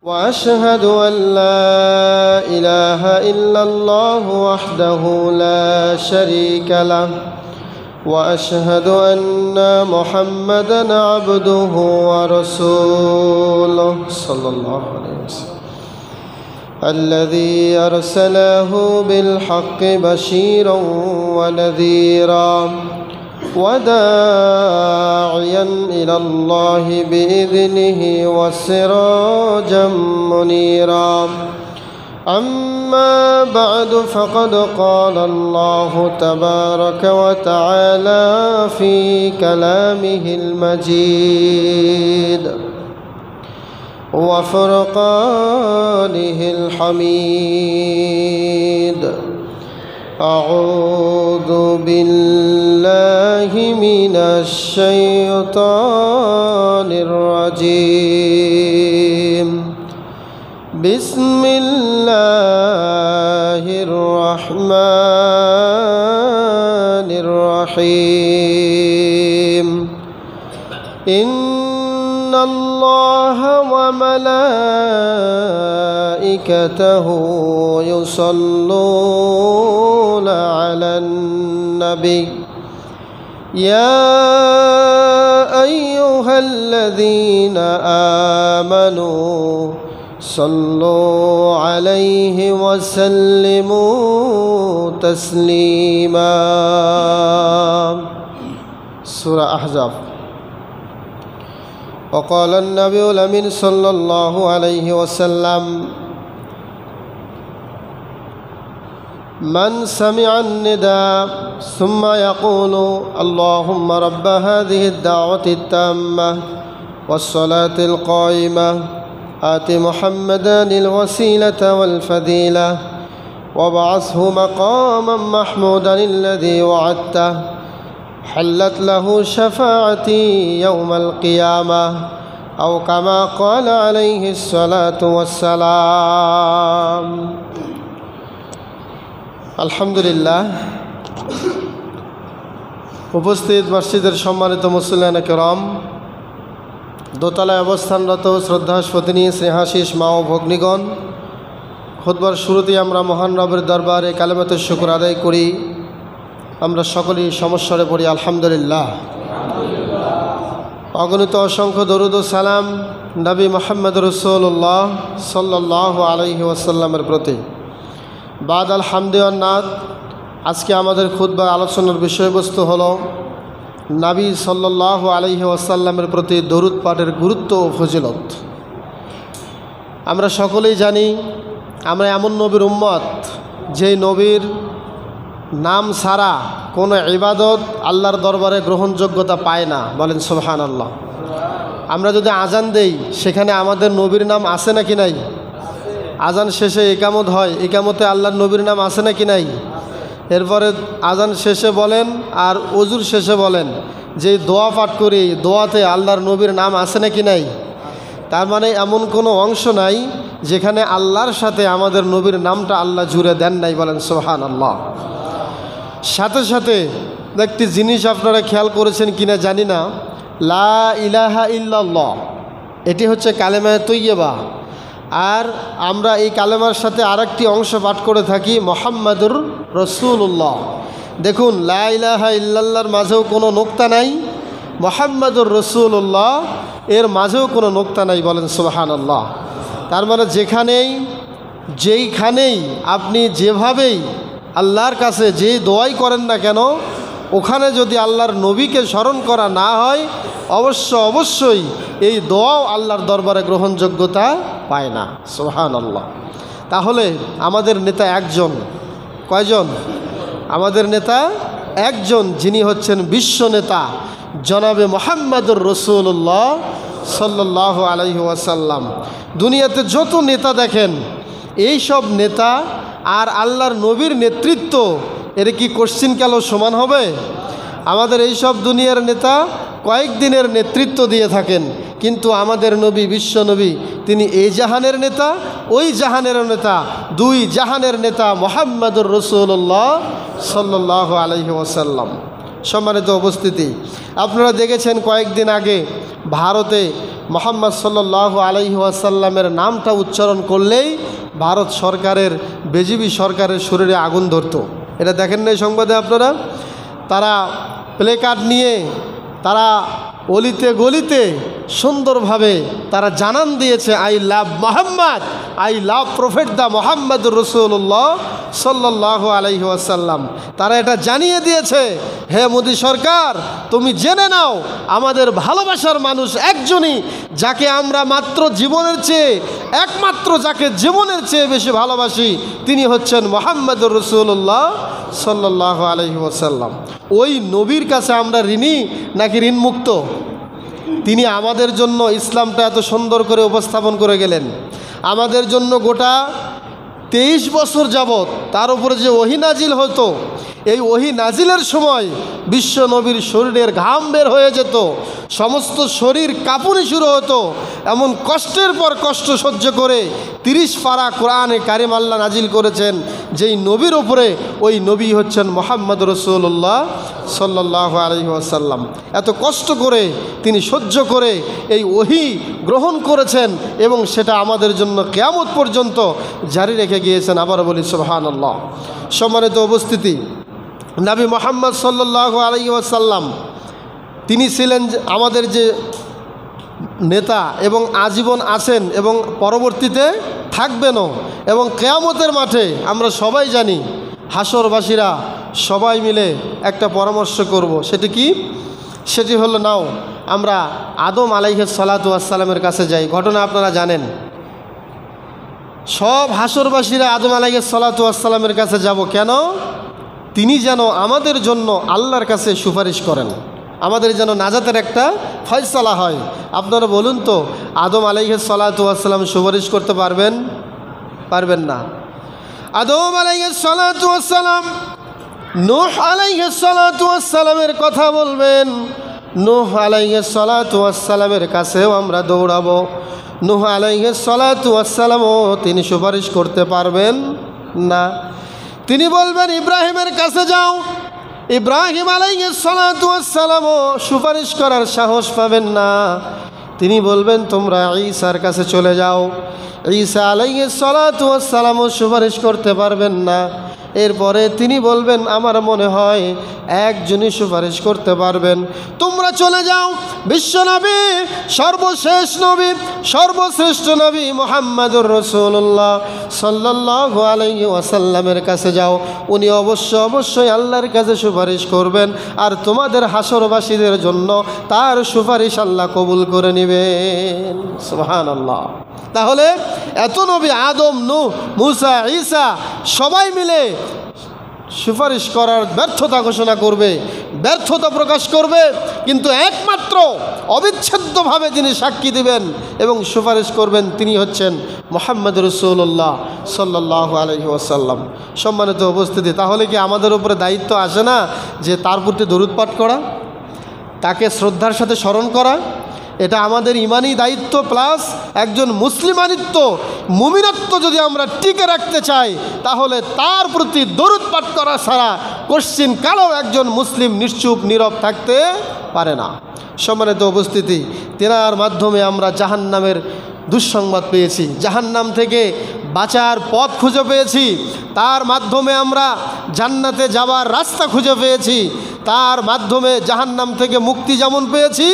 وأشهد أن لا إله إلا الله وحده لا شريك له وأشهد أن محمدا عبده ورسوله صلى الله عليه وسلم الذي أرسله بالحق بشيرا ونذيرا وداعيا إلى الله بإذنه وسراجا منيرا أما بعد فقد قال الله تبارك وتعالى في كلامه المجيد وفرقانه الحميد أعوذ بالله من الشيطان الرجيم بسم الله الرحمن الرحيم إن الله وملائكته يصلون على النبي يا أيها الذين آمنوا صلوا عليه وسلموا تسليما سورة أحزاب. وقال النبي الأمين صلى الله عليه وسلم من سمع النداء ثم يقول اللهم رب هذه الدعوة التامة والصلاة القائمة آت محمدا الوسيلة والفضيلة وابعثه مقاما محمودا الذي وعدته حلت له شفاعتي يوم القيامة أو كما قال عليه الصلاة والسلام. আলহামদুলিল্লাহ, উপস্থিত মসজিদের সম্মানিত মুসল্লিয়ানে কেরাম, দোতলায় অবস্থানরত শ্রদ্ধাস্পতিনী স্নেহাশিস মা ও ভগ্নীগণ, খুতবার শুরুতেই আমরা মহান রবের দরবারে কালেমাতুশ শুকর আদায় করি। আমরা সকলেই সমস্বরে পড়ি আলহামদুলিল্লাহ। অগণিত অসংখ্য দরুদ ও সালাম নবী মুহাম্মদ রাসূলুল্লাহ সাল্লাল্লাহু আলাইহি ওয়াসাল্লামের প্রতি। বাদ আলহামদুলিল্লাহ, আজকে আমাদের খুতবা আলোচনার বিষয়বস্তু হলো নবী সাল্লাল্লাহু আলাইহি ওয়াসাল্লামের প্রতি দরুদ পাঠের গুরুত্ব ও ফজিলত। আমরা সকলেই জানি আমরা এমন নবীর উম্মত যেই নবীর নাম ছাড়া কোনো ইবাদত আল্লাহর দরবারে গ্রহণযোগ্যতা পায় না। বলেন সুবহানাল্লাহ। আমরা যদি আজান দেই সেখানে আমাদের নবীর নাম আছে নাকি নাই? আজান শেষে একামত হয়, একামতে আল্লাহর নবীর নাম আছে নাকি নাই? এরপরে আজান শেষে বলেন আর ওজুর শেষে বলেন যে দোয়া পাঠ করি, দোয়াতে আল্লাহর নবীর নাম আছে নাকি নাই? তার মানে এমন কোনো অংশ নাই যেখানে আল্লাহর সাথে আমাদের নবীর নামটা আল্লাহ জুড়ে দেন নাই। বলেন সুবহানাল্লাহ। সাথে সাথে একটি জিনিস আপনারা খেয়াল করেছেন কিনা জানি না, লা ইলাহা ইল্লাল্লাহ এটি হচ্ছে কালেমায়ে তৈয়্যিবা। আর আমরা এই কালেমার সাথে আরেকটি অংশ পাঠ করে থাকি মুহাম্মাদুর রাসূলুল্লাহ। দেখুন, লা ইলাহা ইল্লাল্লাহর মাঝেও কোনো নোক্তা নাই, মুহাম্মাদুর রাসূলুল্লাহ এর মাঝেও কোনো নোক্তা নাই। বলেন সুবহানাল্লাহ। তার মানে যেইখানেই আপনি যেভাবেই আল্লাহর কাছে যেই দোয়াই করেন না কেন, ওখানে যদি আল্লাহর নবীকে স্মরণ করা না হয় অবশ্যই এই দোয়াও আল্লাহর দরবারে গ্রহণযোগ্যতা পায় না। সুবহানাল্লাহ। তাহলে আমাদের নেতা একজন। কয়জন? আমাদের নেতা একজন, যিনি হচ্ছেন বিশ্ব নেতা জনাবে মুহাম্মদুর রাসূলুল্লাহ সাল্লাল্লাহু আলাইহি ওয়াসাল্লাম। দুনিয়াতে যত নেতা দেখেন, এই সব নেতা আর আল্লাহর নবীর নেতৃত্ব এর কি কোশ্চিন কালো সমান হবে? আমাদের এই সব দুনিয়ার নেতা কয়েকদিনের নেতৃত্ব দিয়ে থাকেন, কিন্তু আমাদের নবী, বিশ্ব নবী, তিনি এই জাহানের নেতা, ওই জাহানের নেতা, দুই জাহানের নেতা মুহাম্মদুর রাসূলুল্লাহ সাল্লাল্লাহু আলাইহি ওয়াসাল্লাম। সম্মানিত উপস্থিতি, আপনারা দেখেছেন কয়েকদিন আগে ভারতে মুহাম্মদ সাল্লাল্লাহু আলাইহি ওয়াসাল্লামের নামটা উচ্চারণ করলেই ভারত সরকারের বিজেপি সরকারের শরীরে আগুন ধরত। এটা দেখেন না সংবাদে আপনারা? তারা প্লেকার্ড নিয়ে তারা অলিতে গলিতে সুন্দরভাবে তারা জানান দিয়েছে, I love Mohammad, I love prophet the মোহাম্মদুর রাসূলুল্লাহ সাল্লাল্লাহু আলাইহি ওয়াসাল্লাম। তারা এটা জানিয়ে দিয়েছে, হে মোদী সরকার, তুমি জেনে নাও আমাদের ভালোবাসার মানুষ একজনই, যাকে আমরা যাকে জীবনের চেয়ে বেশি ভালোবাসি, তিনি হচ্ছেন মোহাম্মদুর রাসূলুল্লাহ সাল্লাল্লাহু আলাইহি ওয়াসাল্লাম। ওই নবীর কাছে আমরা ঋণী নাকি ঋণমুক্ত? তিনি আমাদের জন্য ইসলামটা এত সুন্দর করে উপস্থাপন করে গেলেন। আমাদের জন্য গোটা 23 বছর যাবৎ তার উপরে যে ওহী নাজিল হতো, এই ওহী নাজিলের সময় বিশ্ব নবীর শরীরের ঘাম বের হয়ে যেত, সমস্ত শরীর কাঁপুনি শুরু হতো। এমন কষ্টের পর কষ্ট সহ্য করে 30 পারা কোরআনে কারিম আল্লাহ নাজিল করেছেন, যেই নবীর ওপরে ওই নবী হচ্ছেন মুহাম্মদ রাসূলুল্লাহ সাল্লাল্লাহু আলাইহি ওয়াসাল্লাম। এত কষ্ট করে তিনি সহ্য করে এই ওহী গ্রহণ করেছেন এবং সেটা আমাদের জন্য কিয়ামত পর্যন্ত জারি রেখে গিয়েছেন। আবার বলি সুবহানাল্লাহ। সম্মানিত উপস্থিতি, নবী মুহাম্মদ সাল্লাল্লাহু আলাইহি ওয়াসাল্লাম তিনি ছিলেন আমাদের যে নেতা এবং আজীবন আছেন এবং পরবর্তীতে থাকবেনও। এবং কিয়ামতের মাঠে আমরা সবাই জানি হাসরবাসীরা সবাই মিলে একটা পরামর্শ করব। সেটি কি? সেটি হলো, নাও আমরা আদম আলাইহিস সালাতু ওয়াস সালামের কাছে যাই। ঘটনা আপনারা জানেন। সব হাসরবাসীরা আদম আলাইহিস সালাতু ওয়াস সালামের কাছে যাব কেন? তিনি যেন আমাদের জন্য আল্লাহর কাছে সুপারিশ করেন, আমাদের যেন নাজাতের একটা ফয়সালা হয়। আপনারা বলুন তো, আদম আলাইহিস সালাতু ওয়াস সালাম সুপারিশ করতে পারবেন? পারবেন না। আদম আলাইহিস সালাতু ওয়াস সালাম নূহ আলাইহিস সালাতু ওয়াস সালামের কথা বলবেন, নূহ আলাইহিস সালাতু ওয়াস সালামের কাছেও আমরা দৌড়াবো। নূহ আলাইহিস সালাতু ওয়াস সালামও তিনি সুপারিশ করতে পারবেন না। তিনি বলবেন ইব্রাহিমের কাছে যাও, ইব্রাহিম আলাইহিস সালাতু ওয়াস সালামও সুপারিশ করার সাহস পাবেন না। তিনি বলবেন তোমরা ঈসার কাছে চলে যাও, ঈসা আলাইহিস সালাতু ওয়াস সালামও সুপারিশ করতে পারবেন না। এরপরে তিনি বলবেন আমার মনে হয় একজনই সুপারিশ করতে পারবেন, তোমরা চলে যাও বিশ্বনবী, সর্বশেষ নবী, সর্বশ্রেষ্ঠ নবী মুহাম্মদুর রাসূলুল্লাহ সাল্লাল্লাহু আলাইহি ওয়াসাল্লামের কাছে যাও, উনি অবশ্যই আল্লাহর কাছে সুপারিশ করবেন আর তোমাদের হাসরবাসীদের জন্য তার সুপারিশ আল্লাহ কবুল করে নেবেন। সুবহানাল্লাহ। তাহলে এত নবী আদম, নূহ, মুসা, ঈসা সবাই মিলে সুপারিশ করার ব্যর্থতা ঘোষণা করবে, ব্যর্থতা প্রকাশ করবে, কিন্তু একমাত্র অবিচ্ছেদ্যভাবে যিনি সাক্ষী দিবেন এবং সুপারিশ করবেন তিনি হচ্ছেন মুহাম্মদ রাসূলুল্লাহ সাল্লাল্লাহু আলাইহি ওয়াসাল্লাম। সম্মানিত উপস্থিতি, তাহলে কি আমাদের উপরে দায়িত্ব আসে না যে তার প্রতি দরুদ পাঠ করা, তাকে শ্রদ্ধার সাথে স্মরণ করা? এটা আমাদের ইমানি দায়িত্ব, প্লাস একজন মুসলিমানিত্ব, মুমিনত্ব যদি আমরা টিকে রাখতে চাই তাহলে তার প্রতি দরুদ পাঠ করা ছাড়া কোশ্চিন কালেও একজন মুসলিম নিশ্চুপ নীরব থাকতে পারে না। সম্মানিত উপস্থিতি, তেনার মাধ্যমে আমরা জাহান্নামের দুঃসংবাদ পেয়েছি, জাহান্নাম থেকে বাঁচার পথ খুঁজে পেয়েছি, তার মাধ্যমে আমরা জান্নাতে যাওয়ার রাস্তা খুঁজে পেয়েছি, তার মাধ্যমে জাহান্নাম থেকে মুক্তি যেমন পেয়েছি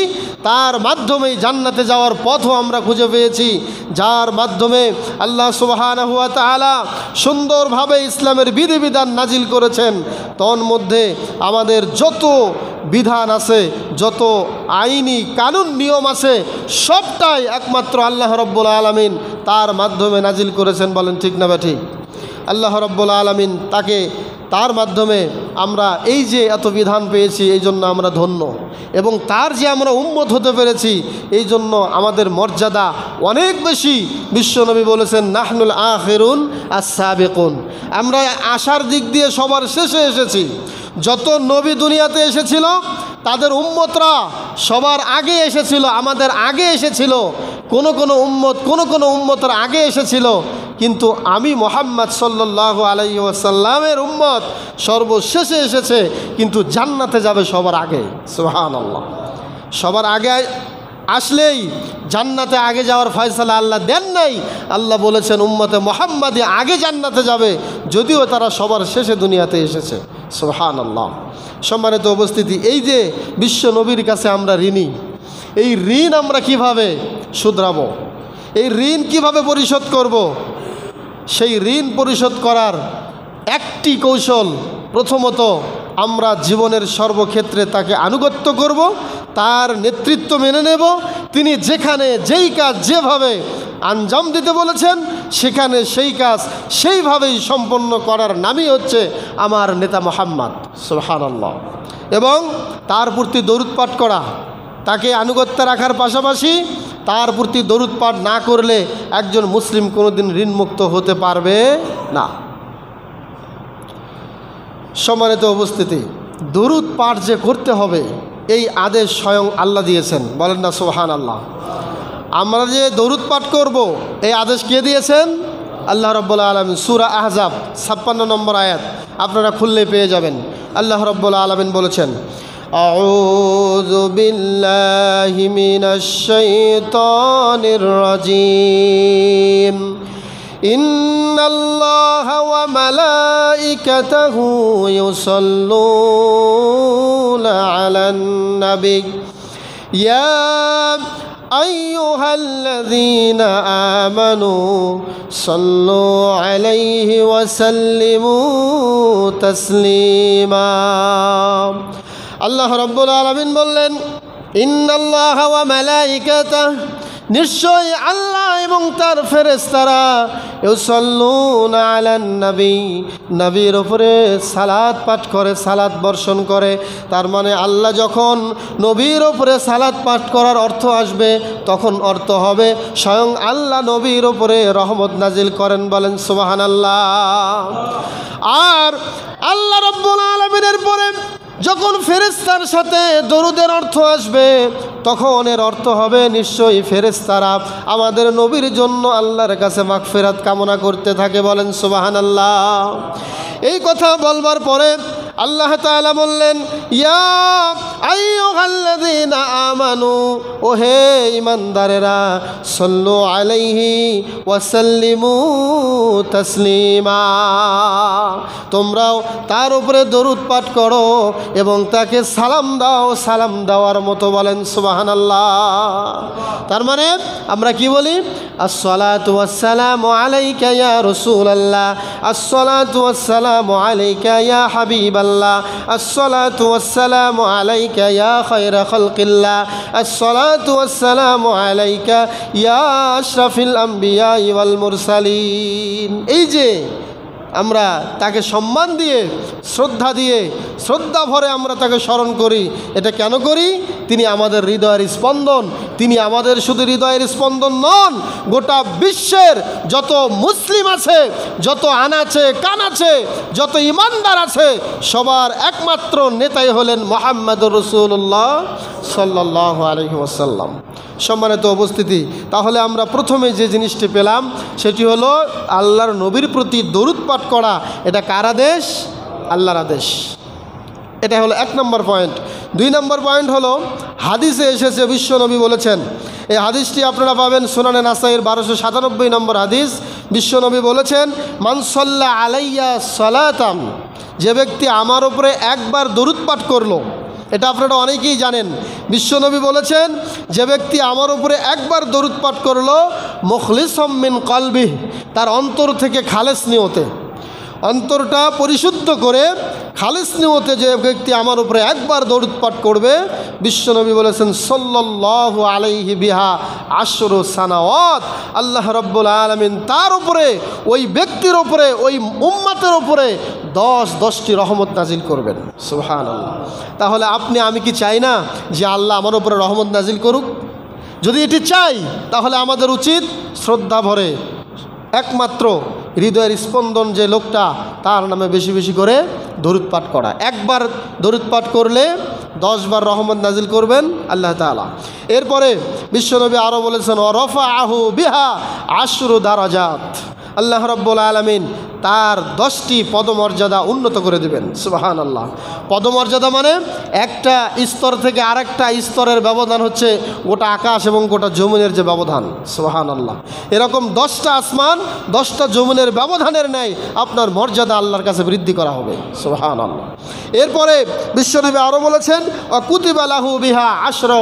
তার মাধ্যমেই জান্নাতে যাওয়ার পথও আমরা খুঁজে পেয়েছি, যার মাধ্যমে আল্লাহ সুবহানাহু ওয়া তাআলা সুন্দরভাবে ইসলামের বিধিবিধান নাজিল করেছেন। তন্মধ্যে আমাদের যত বিধান আছে, যত আইনি কানুন নিয়ম আছে, সবটাই একমাত্র আল্লাহ রাব্বুল আলামিন তার মাধ্যমে নাজিল করেছেন। বলেন ঠিক না বা ঠিক? আল্লাহ রাব্বুল আলামিন তার মাধ্যমে আমরা এই যে এত বিধান পেয়েছি এই জন্য আমরা ধন্য, এবং তার যে আমরা উম্মত হতে পেরেছি এই জন্য আমাদের মর্যাদা অনেক বেশি। বিশ্বনবী বলেছেন নাহনুল আখিরুন আস-সাবিকুন, আমরা আসার দিক দিয়ে সবার শেষে এসেছি। যত নবী দুনিয়াতে এসেছিল তাদের উম্মতরা সবার আগে এসেছিল, আমাদের আগে এসেছিল, কোন উম্মতের আগে এসেছিল, কিন্তু আমি মুহাম্মদ সাল্লাল্লাহু আলাইহি ওয়াসাল্লামের উম্মত সর্বশেষে এসেছে, কিন্তু জান্নাতে যাবে সবার আগে। সুবহানাল্লাহ। সবার আগে আসলেই জান্নাতে আগে যাওয়ার ফয়সালা আল্লাহ দেন নাই। আল্লাহ বলেছেন উম্মতে মুহাম্মাদি আগে জান্নাতে যাবে, যদিও তারা সবার শেষে দুনিয়াতে এসেছে। সুবহানাল্লাহ। সম্মানিত উপস্থিতি, এই যে বিশ্ব নবীর কাছে আমরা ঋণী, এই ঋণ আমরা কিভাবে শুধরাবো, এই ঋণ কিভাবে পরিশোধ করব? সেই ঋণ পরিশোধ করার একটি কৌশল, প্রথমত আমরা জীবনের সর্বক্ষেত্রে তাকে আনুগত্য করব, তার নেতৃত্ব মেনে নেব। তিনি যেখানে যেই কাজ যেভাবে আঞ্জাম দিতে বলেছেন, সেখানে সেই কাজ সেইভাবেই সম্পন্ন করার নামই হচ্ছে আমার নেতা মুহাম্মদ। সুবহানাল্লাহ। এবং তার প্রতি দরুদ পাঠ করা, তাকে আনুগত্য রাখার পাশাপাশি তার প্রতি দরুদ পাঠ না করলে একজন মুসলিম কোনোদিন ঋণমুক্ত হতে পারবে না। সম্মানিত উপস্থিতি, দরুদ পাঠ যে করতে হবে এই আদেশ স্বয়ং আল্লাহ দিয়েছেন, বলেন না সুবহানাল্লাহ। আমরা যে দরুদ পাঠ করব এই আদেশ কে দিয়েছেন? আল্লাহ রাব্বুল আলামিন। সূরা আহজাব 56 নম্বর আয়াত আপনারা খুললে পেয়ে যাবেন। আল্লাহ রাব্বুল আলামিন বলেছেন, আউযু বিল্লাহি মিনাশ শাইতানির রাজিম, ইন্নাল্লাহা ওয়া মালাইকাতাহু ইউসাল্লুনা আলান নবী ইয়া আইয়ুহাল্লাযীনা আমানু সাল্লু আলাইহি ওয়া সাল্লিমু তাসলিমা। আল্লাহ রাব্বুল আলামিন বললেন, ইন্নাল্লাহা ওয়া মালাইকাতাহু, নিশ্চয় আল্লাহ এবং তার ফেরেশতারা ইউসাল্লুনা আলান নবী, নবীর উপরে সালাত পাঠ করে, সালাত বর্ষণ করে। তার মানে আল্লাহ যখন নবীর উপরে সালাত পাঠ করার অর্থ আসবে, তখন অর্থ হবে স্বয়ং আল্লাহ নবীর উপরে রহমত নাজিল করেন, বলেন সুবহানাল্লাহ। আর আল্লাহ রাব্বুল আলামিনের পরে যখন ফেরেশতার সাথে দরুদের অর্থ আসবে, তখন এর অর্থ হবে নিশ্চয়ই ফেরেশতারা আমাদের নবীর জন্য আল্লাহর কাছে মাগফিরাত কামনা করতে থাকে, বলেন সুবহানাল্লাহ। এই কথা বলবার পরে আল্লাহ তাআলা বললেন, ইয়া আইয়ুহাল্লাযীনা আমানু, ও হে ঈমানদারেরা, সাল্লু আলাইহি ওয়া সাল্লিমু তাসলিমা, তোমরাও তার উপরে দরুদ পাঠ করো এবং তাকে সালাম দাও, সালাম দেওয়ার মতো, বলেন সুবহানাল্লাহ। তার মানে আমরা কি বলি? আসসালাতু ওয়াসসালামু আলাইকা ইয়া রাসূলুল্লাহ, আসসালাতু ওয়াসসালামু আলাইকা ইয়া হাবিবাল্লাহ, আসসালাতু ওয়াসসালামু আলাইকা ইয়া খায়রা খালকিল্লাহ, আসসালাতু ওয়াসসালামু আলাইকা ইয়া আশরাফিল আম্বিয়া ওয়াল মুরসালিন। এই যে আমরা তাকে সম্মান দিয়ে, শ্রদ্ধা দিয়ে, শ্রদ্ধা ভরে আমরা তাকে স্মরণ করি, এটা কেন করি? তিনি আমাদের হৃদয়ের স্পন্দন। তিনি আমাদের শুধু হৃদয়ের স্পন্দন নন, গোটা বিশ্বের যত মুসলিম আছে, যত আনাচে কানাচে, যত ইমানদার আছে, সবার একমাত্র নেতাই হলেন মুহাম্মদুর রাসূলুল্লাহ সাল্লাল্লাহু আলাইহি ওয়াসাল্লাম। সম্মানিত উপস্থিতি, তাহলে আমরা প্রথমে যে জিনিসটি পেলাম সেটি হলো আল্লাহর নবীর প্রতি দরুদ পাঠ করা। এটা কার আদেশ? আল্লাহর আদেশ। এটা হলো 1 নম্বর পয়েন্ট। 2 নম্বর পয়েন্ট হলো হাদিসে এসেছে, বিশ্বনবী বলেছেন, এই হাদিসটি আপনারা পাবেন সুনানে নাসাইর 1297 নম্বর হাদিস। বিশ্বনবী বলেছেন, মান সাল্লা আলাইয়া সালাতান, যে ব্যক্তি আমার উপরে একবার দরুদ পাঠ করলো, এটা আপনারা অনেকেই জানেন। বিশ্বনবী বলেছেন, যে ব্যক্তি আমার উপরে একবার দরুদ পাঠ করলো, মুখলিসাম মিন কলবিহি, তার অন্তর থেকে খালেস নিয়তে, অন্তরটা পরিশুদ্ধ করে খালিস নিয়তে যে ব্যক্তি আমার উপরে একবার দরুদ পাঠ করবে, বিশ্বনবী বলেছেন সাল্লাল্লাহু আলাইহি বিহা আশরু সানাওয়াত, আল্লাহ রাব্বুল আলামিন তার উপরে, ওই ব্যক্তির উপরে, ওই উম্মতের উপরে 10টি রহমত নাজিল করবেন। সুবহানাল্লাহ। তাহলে আপনি আমি কি চাই না যে আল্লাহ আমার উপরে রহমত নাজিল করুক? যদি এটি চাই, তাহলে আমাদের উচিত শ্রদ্ধা ভরে একমাত্র হৃদয়ের স্পন্দন যে লোকটা, তার নামে বেশি বেশি করে দরুদ পাঠ করা। একবার দরুদ পাঠ করলে 10 বার রহমত নাজিল করবেন আল্লাহ তাআলা। এরপরে বিশ্বনবী আরও বলেছেন ওয়ারাফাআহু বিহা আশরু দারাজাত, আল্লাহ রাব্বুল আলামিন তার 10টি পদমর্যাদা উন্নত করে দেবেন। সুবহানাল্লাহ। পদমর্যাদা মানে একটা স্তর থেকে আরেকটা স্তরের ব্যবধান হচ্ছে গোটা আকাশ এবং গোটা জমিনের যে ব্যবধান। সুবহানাল্লাহ। এরকম 10টা আসমান 10টা জমিনের ব্যবধানের ন্যায় আপনার মর্যাদা আল্লাহর কাছে বৃদ্ধি করা হবে। সুবহানাল্লাহ। এরপরে বিশ্বনবী আরও বলেছেন কুতিবা লাহু বিহা আশরা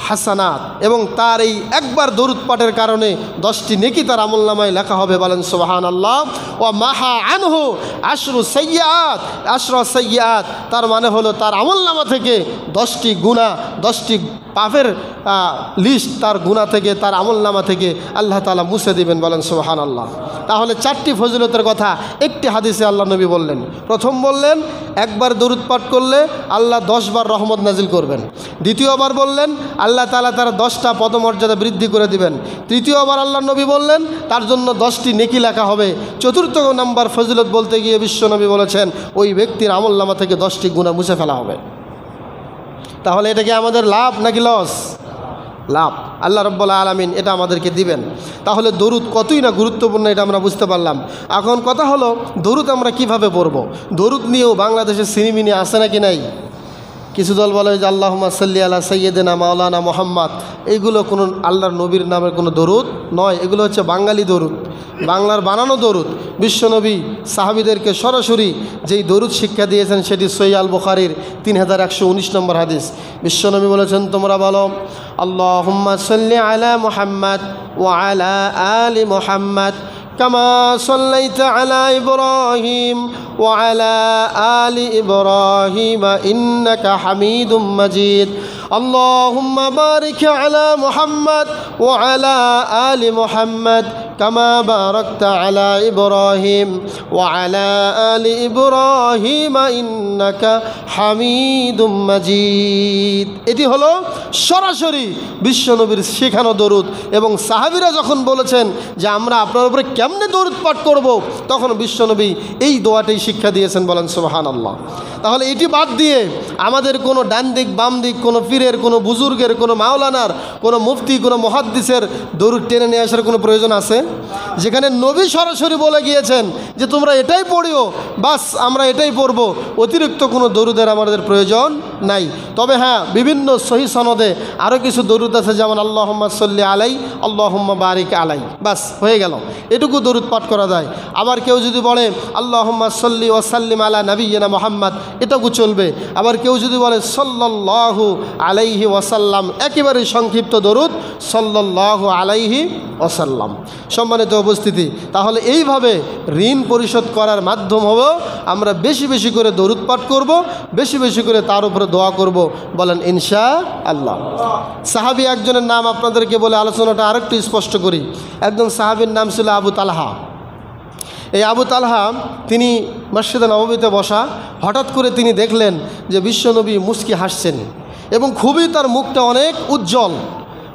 হাসানাত, এবং তার এই একবার দরুদ পাঠের কারণে 10টি নেকি তার আমলনামায় লেখা হবে। বলেন সুবহানাল্লাহ। ওয়া মাহা আনহু আশরু সাইয়্যাত, আশরা সাইয়্যাত তার মানে হলো তার আমলনামা থেকে 10টি গুনাহ, 10টি পাপের লিস্ট তার গুনাহ থেকে, তার আমলনামা থেকে আল্লাহ তাআলা মুছে দিবেন। বলেন সুবহানাল্লাহ। তাহলে 4টি ফজিলতের কথা একটি হাদিসে আল্লাহ নবী বললেন। প্রথম বললেন একবার দরুদ পাঠ করলে আল্লাহ 10 বার রহমত নাজিল করবেন। দ্বিতীয়বার বললেন আল্লাহ তাআলা তার 10টা পদমর্যাদা বৃদ্ধি করে দিবেন। তৃতীয়বার আল্লাহ নবী বললেন তার জন্য 10টি নেকি লেখা হবে। চতুর্থ নাম্বার ফজিলত বলতে গিয়ে বিশ্বনবী বলেছেন ওই ব্যক্তির আমলনামা থেকে 10টি গুনাহ মুছে ফেলা হবে। তাহলে এটা কি আমাদের লাভ নাকি লস? লাভ। আল্লাহ রাব্বুল আলামিন এটা আমাদেরকে দিবেন। তাহলে দরুদ কতই না গুরুত্বপূর্ণ এটা আমরা বুঝতে পারলাম। এখন কথা হলো দরুদ আমরা কিভাবে পড়ব? দরুদ নিয়েও বাংলাদেশে সিনেমিনি আছে নাকি নাই? কিছু দল বলে যে আল্লাহুম্মা সাল্লি আলা সাইয়্যিদিনা মাওলানা মুহাম্মদ, এইগুলো কোনো আল্লাহর নবীর নামের কোনো দরুদ নয়, এগুলো হচ্ছে বাঙালি দরুদ, বাংলার বানানো দরুদ। বিশ্বনবী সাহাবীদেরকে সরাসরি যেই দরুদ শিক্ষা দিয়েছেন সেটি সহিহ আল বুখারীর 3119 নম্বর হাদিস। বিশ্বনবী বলেছেন তোমরা বলো আল্লাহুম্মা সাল্লি আলা মুহাম্মদ ওয়া আলা আলি মুহাম্মদ كما صليت على إبراهيم وعلى آل إبراهيم إنك حميد مجيد اللهم بارك على محمد وعلى آل محمد كما باركت على إبراهيم وعلى آل إبراهيم إنك حميد مجيد। এটি হলো সরাসরি বিশ্বনবীর শেখানো দরুদ। এবং সাহাবীরা যখন বলেছেন যে আমরা আপনার উপরে কেমনে দরুদ পাঠ করব, তখন বিশ্বনবী এই দোয়াটাই শিক্ষা দিয়েছেন। বলেন সুবহানাল্লাহ। তাহলে এটি বাদ দিয়ে আমাদের কোনো ডান দিক বাম দিক, কোনো পীরের, কোনো বুজুর্গের, কোনো মাওলানার, কোনো মুফতি, কোনো মুহাদ্দিসের দরুদ টেনে নিয়ে আসার কোনো প্রয়োজন আছে? যেখানে নবী সরাসরি বলে গিয়েছেন যে তোমরা এটাই পড়িও, বাস আমরা এটাই পড়ব, অতিরিক্ত কোনো দরুদের আমাদের প্রয়োজন নাই। তবে হ্যাঁ, বিভিন্ন সহিহ সনদে আরও কিছু দরুদ আছে, যেমন আল্লাহুম্মা সাল্লি আলাই, আল্লাহুম্মা বারিক আলাই, বাস হয়ে গেল, এটুকু দরুদ পাঠ করা যায়। আবার কেউ যদি বলে আল্লাহুম্মা সাল্লি ওয়া সাল্লিম আলা নবিয়িনা মুহাম্মদ, এটাও চলবে। আবার কেউ যদি বলে সাল্লাল্লাহু আলাইহি ওয়াসাল্লাম, একেবারেই সংক্ষিপ্ত দরুদ সাল্লাল্লাহু আলাইহি ওয়াসাল্লাম। সম্মানিত উপস্থিতি, তাহলে এইভাবে ঋণ পরিশোধ করার মাধ্যম হবে আমরা বেশি বেশি করে দরুদ পাঠ করব, বেশি বেশি করে তার উপরে দোয়া করব। বলেন ইনশাআল্লাহ। সাহাবী একজনের নাম আপনাদেরকে বলে আলোচনাটা আরেকটু স্পষ্ট করি। একজন সাহাবীর নাম ছিল আবু তালহা। এই আবু তালহা তিনি মসজিদে নববীতে বসা, হঠাৎ করে তিনি দেখলেন যে বিশ্বনবী মুস্কি হাসছেন এবং খুবই তার মুখটা অনেক উজ্জ্বল,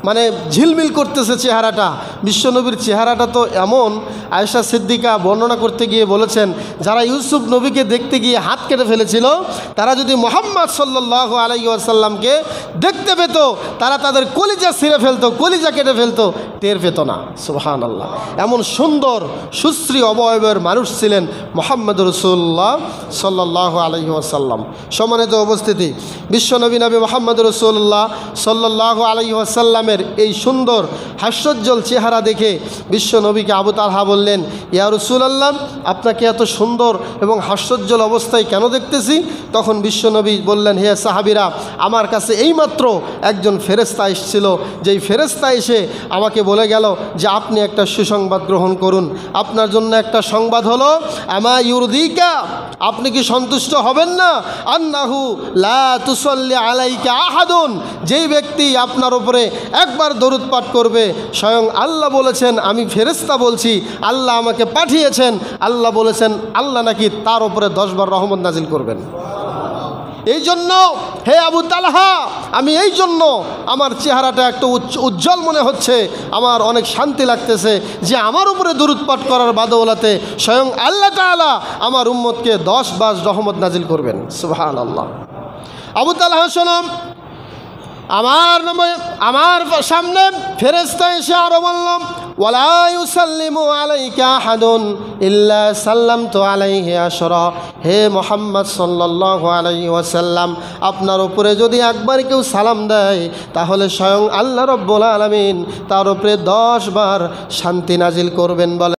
মানে ঝিলমিল করতেছে চেহারাটা। বিশ্বনবীর চেহারাটা তো এমন, আয়েশা সিদ্দিকা বর্ণনা করতে গিয়ে বলেছেন যারা ইউসুফ নবীকে দেখতে গিয়ে হাত কেটে ফেলেছিল, তারা যদি মুহাম্মদ সাল্লাল্লাহু আলাইহি ওয়াসাল্লামকে দেখতে পেত, তারা তাদের কলিজা ছিঁড়ে ফেলতো, কলিজা কেটে ফেলতো, টের পেত না। সুবহানাল্লাহ। এমন সুন্দর সুশ্রী অবয়বের মানুষ ছিলেন মুহাম্মদ রাসূলুল্লাহ সাল্লাল্লাহু আলাইহি ওয়াসাল্লাম। সম্মানিত উপস্থিতি, বিশ্বনবী নবী মুহাম্মদ রাসূলুল্লাহ সাল্লাল্লাহু আলাইহি ওয়াসাল্লাম এই সুন্দর হাস্যোজ্জ্বল চেহারা দেখে বিশ্বনবীকে আবু তালহা বললেন, ইয়া রাসূলুল্লাহ, আপনাকে এত সুন্দর এবং হাস্যোজ্জ্বল অবস্থায় কেন দেখতেছি? তখন বিশ্বনবী বললেন, হে সাহাবীরা, আমার কাছে এইমাত্র একজন ফেরেশতা এসেছিল, যেই ফেরেশতা এসে আমাকে বলে গেল যে আপনি একটা সুসংবাদ গ্রহণ করুন। আপনার জন্য একটা সংবাদ হলো, আমা ইউরদিকা, আপনি কি সন্তুষ্ট হবেন না? আন্নাহু লা তুসাল্লি আলাইকা আহাদুন, যেই ব্যক্তি আপনার উপরে একবার দরুদ পাঠ করবে, স্বয়ং আল্লাহ বলেছেন, আমি ফেরেশতা বলছি, আল্লাহ আমাকে পাঠিয়েছেন, আল্লাহ বলেছেন আল্লাহ নাকি তার উপরে 10 বার রহমত নাজিল করবেন। এই জন্য হে আবু তালহা, আমি এই জন্য আমার চেহারাটা একটু উজ্জ্বল মনে হচ্ছে, আমার অনেক শান্তি লাগতেছে যে আমার উপরে দরুদ পাঠ করার বাদৌলাতে স্বয়ং আল্লাহ তাআলা আমার উম্মতকে 10 বার রহমত নাজিল করবেন। সুবহানাল্লাহ। আবু তালহা শোনো, আমার সামনে ফেরেশতা এসে আরো বলল, ওয়ালা ইউসাল্লিমু আলাইকা আহাদুন ইল্লা সাল্লামতু আলাইহি আশরা। হে মুহাম্মদ সাল্লাল্লাহু আলাইহি ওয়াসাল্লাম, আপনার উপরে যদি একবার কেউ সালাম দেয় তাহলে স্বয়ং আল্লাহ রাব্বুল আলামিন তার উপরে 10 বার শান্তি নাজিল করবেন। বলে